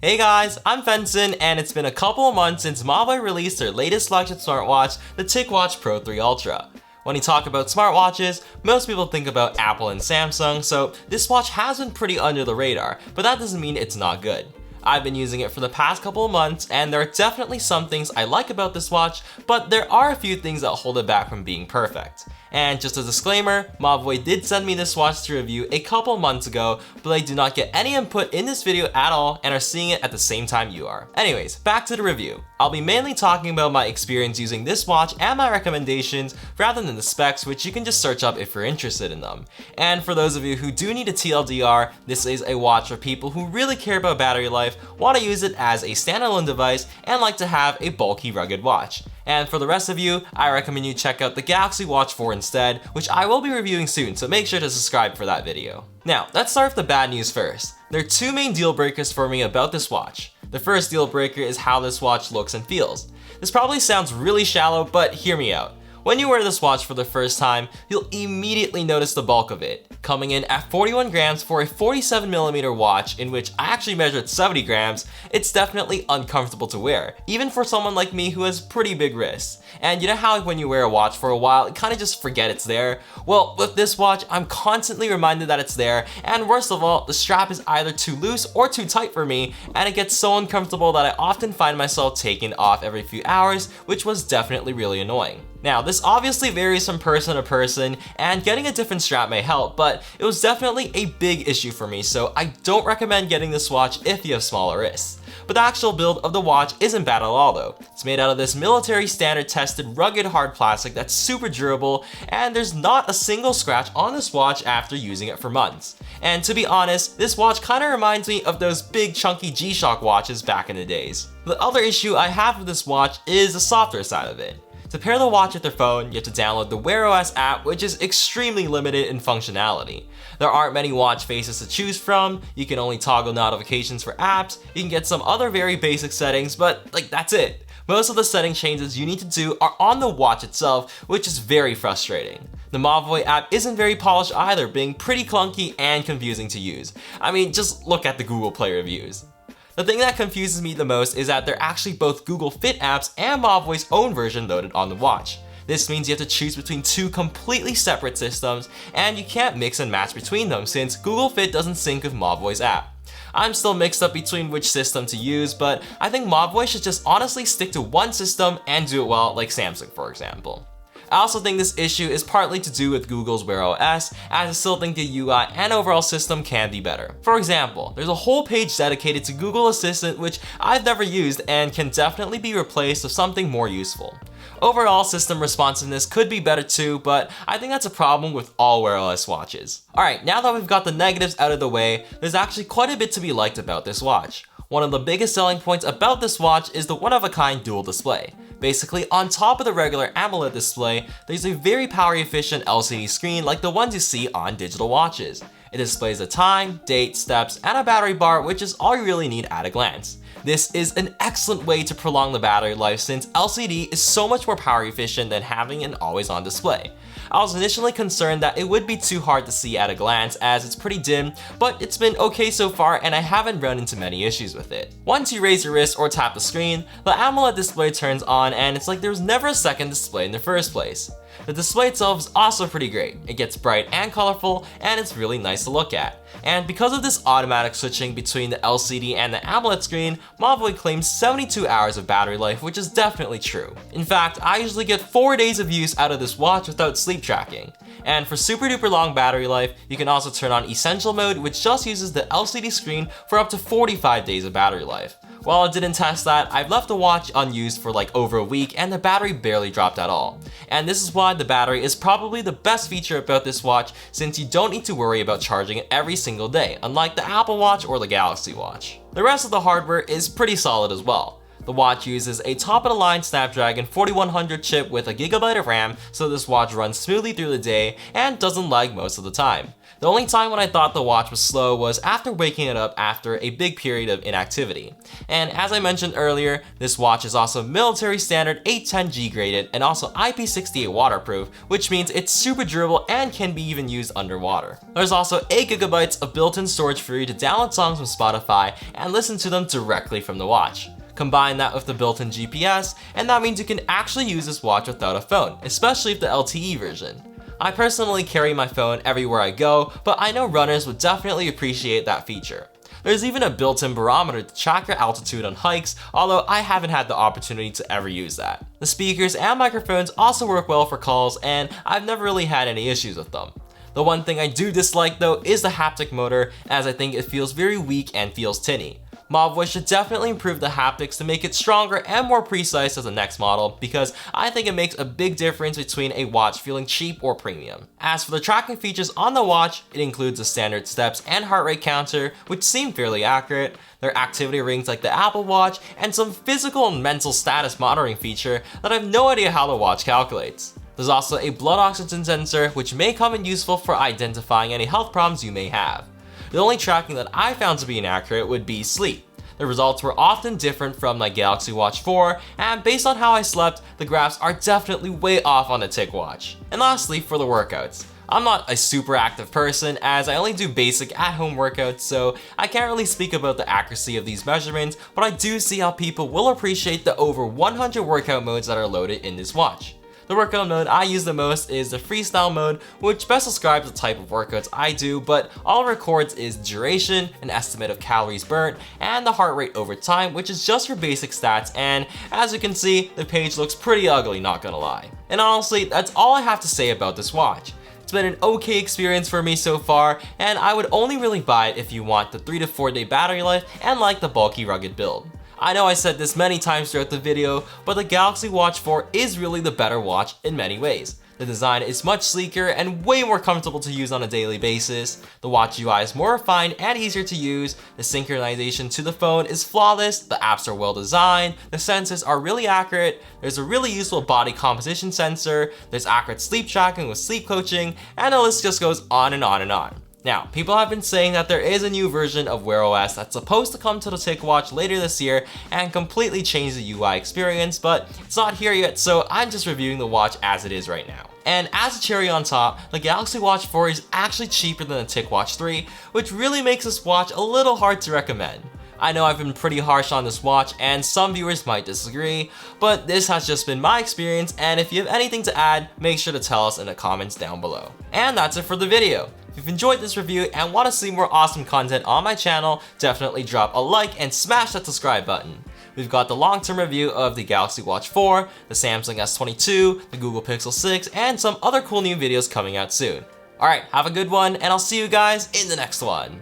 Hey guys, I'm Fenson, and it's been a couple of months since Mobvoi released their latest flagship smartwatch, the TicWatch Pro 3 Ultra. When you talk about smartwatches, most people think about Apple and Samsung, so this watch has been pretty under the radar, but that doesn't mean it's not good. I've been using it for the past couple of months, and there are definitely some things I like about this watch, but there are a few things that hold it back from being perfect. And just a disclaimer, Mobvoi did send me this watch to review a couple months ago, but I do not get any input in this video at all and are seeing it at the same time you are. Anyways, back to the review. I'll be mainly talking about my experience using this watch and my recommendations rather than the specs, which you can just search up if you're interested in them. And for those of you who do need a TLDR, this is a watch for people who really care about battery life, want to use it as a standalone device, and like to have a bulky, rugged watch. And for the rest of you, I recommend you check out the Galaxy Watch 4 instead, which I will be reviewing soon, so make sure to subscribe for that video. Now, let's start with the bad news first. There are two main deal breakers for me about this watch. The first deal breaker is how this watch looks and feels. This probably sounds really shallow, but hear me out. When you wear this watch for the first time, you'll immediately notice the bulk of it, coming in at 41 grams for a 47mm watch in which I actually measured 70 grams, it's definitely uncomfortable to wear, even for someone like me who has pretty big wrists. And you know how when you wear a watch for a while, you kind of just forget it's there? Well, with this watch, I'm constantly reminded that it's there, and worst of all, the strap is either too loose or too tight for me, and it gets so uncomfortable that I often find myself taking it off every few hours, which was definitely really annoying. Now, this obviously varies from person to person, and getting a different strap may help, but it was definitely a big issue for me, so I don't recommend getting this watch if you have smaller wrists. But the actual build of the watch isn't bad at all though. It's made out of this military standard tested rugged hard plastic that's super durable, and there's not a single scratch on this watch after using it for months. And to be honest, this watch kinda reminds me of those big chunky G-Shock watches back in the days. The other issue I have with this watch is the software side of it. To pair the watch with your phone, you have to download the Wear OS app, which is extremely limited in functionality. There aren't many watch faces to choose from, you can only toggle notifications for apps, you can get some other very basic settings, but that's it. Most of the setting changes you need to do are on the watch itself, which is very frustrating. The Mobvoi app isn't very polished either, being pretty clunky and confusing to use. I mean, just look at the Google Play reviews. The thing that confuses me the most is that they're actually both Google Fit apps and Mobvoi's own version loaded on the watch. This means you have to choose between two completely separate systems, and you can't mix and match between them since Google Fit doesn't sync with Mobvoi's app. I'm still mixed up between which system to use, but I think Mobvoi should just honestly stick to one system and do it well, like Samsung for example. I also think this issue is partly to do with Google's Wear OS, as I still think the UI and overall system can be better. For example, there's a whole page dedicated to Google Assistant which I've never used and can definitely be replaced with something more useful. Overall, system responsiveness could be better too, but I think that's a problem with all Wear OS watches. Alright, now that we've got the negatives out of the way, there's actually quite a bit to be liked about this watch. One of the biggest selling points about this watch is the one-of-a-kind dual display. Basically, on top of the regular AMOLED display, there's a very power-efficient LCD screen like the ones you see on digital watches. It displays the time, date, steps, and a battery bar, which is all you really need at a glance. This is an excellent way to prolong the battery life since LCD is so much more power efficient than having an always-on display. I was initially concerned that it would be too hard to see at a glance as it's pretty dim, but it's been okay so far and I haven't run into many issues with it. Once you raise your wrist or tap the screen, the AMOLED display turns on and it's like there was never a second display in the first place. The display itself is also pretty great. It gets bright and colorful, and it's really nice to look at. And because of this automatic switching between the LCD and the AMOLED screen, Mobvoi claims 72 hours of battery life, which is definitely true. In fact, I usually get 4 days of use out of this watch without sleep tracking. And for super duper long battery life, you can also turn on Essential mode, which just uses the LCD screen for up to 45 days of battery life. While I didn't test that, I've left the watch unused for like over a week and the battery barely dropped at all. And this is why the battery is probably the best feature about this watch since you don't need to worry about charging it every single day, unlike the Apple Watch or the Galaxy Watch. The rest of the hardware is pretty solid as well. The watch uses a top-of-the-line Snapdragon 4100 chip with a GB of RAM, so this watch runs smoothly through the day and doesn't lag most of the time. The only time when I thought the watch was slow was after waking it up after a big period of inactivity. And as I mentioned earlier, this watch is also military standard 810G graded and also IP68 waterproof, which means it's super durable and can be even used underwater. There's also 8 GB of built-in storage for you to download songs from Spotify and listen to them directly from the watch. Combine that with the built-in GPS, and that means you can actually use this watch without a phone, especially if the LTE version. I personally carry my phone everywhere I go, but I know runners would definitely appreciate that feature. There's even a built-in barometer to track your altitude on hikes, although I haven't had the opportunity to ever use that. The speakers and microphones also work well for calls, and I've never really had any issues with them. The one thing I do dislike though is the haptic motor, as I think it feels very weak and feels tinny. Mobvoi should definitely improve the haptics to make it stronger and more precise as the next model, because I think it makes a big difference between a watch feeling cheap or premium. As for the tracking features on the watch, it includes the standard steps and heart rate counter, which seem fairly accurate, their activity rings like the Apple Watch, and some physical and mental status monitoring feature that I have no idea how the watch calculates. There's also a blood oxygen sensor, which may come in useful for identifying any health problems you may have. The only tracking that I found to be inaccurate would be sleep. The results were often different from my Galaxy Watch 4, and based on how I slept, the graphs are definitely way off on the TicWatch. And lastly, for the workouts. I'm not a super active person, as I only do basic at-home workouts, so I can't really speak about the accuracy of these measurements, but I do see how people will appreciate the over 100 workout modes that are loaded in this watch. The workout mode I use the most is the freestyle mode, which best describes the type of workouts I do, but all it records is duration, an estimate of calories burnt, and the heart rate over time, which is just your basic stats, and as you can see, the page looks pretty ugly, not gonna lie. And honestly, that's all I have to say about this watch. It's been an okay experience for me so far, and I would only really buy it if you want the 3 to 4 day battery life and like the bulky rugged build. I know I said this many times throughout the video, but the Galaxy Watch 4 is really the better watch in many ways. The design is much sleeker and way more comfortable to use on a daily basis. The watch UI is more refined and easier to use. The synchronization to the phone is flawless. The apps are well designed. The sensors are really accurate. There's a really useful body composition sensor. There's accurate sleep tracking with sleep coaching, and the list just goes on and on and on. Now, people have been saying that there is a new version of Wear OS that's supposed to come to the TicWatch later this year and completely change the UI experience, but it's not here yet, so I'm just reviewing the watch as it is right now. And as a cherry on top, the Galaxy Watch 4 is actually cheaper than the TicWatch 3, which really makes this watch a little hard to recommend. I know I've been pretty harsh on this watch and some viewers might disagree, but this has just been my experience, and if you have anything to add, make sure to tell us in the comments down below. And that's it for the video. If you've enjoyed this review and want to see more awesome content on my channel, definitely drop a like and smash that subscribe button. We've got the long-term review of the Galaxy Watch 4, the Samsung S22, the Google Pixel 6, and some other cool new videos coming out soon. Alright, have a good one, and I'll see you guys in the next one.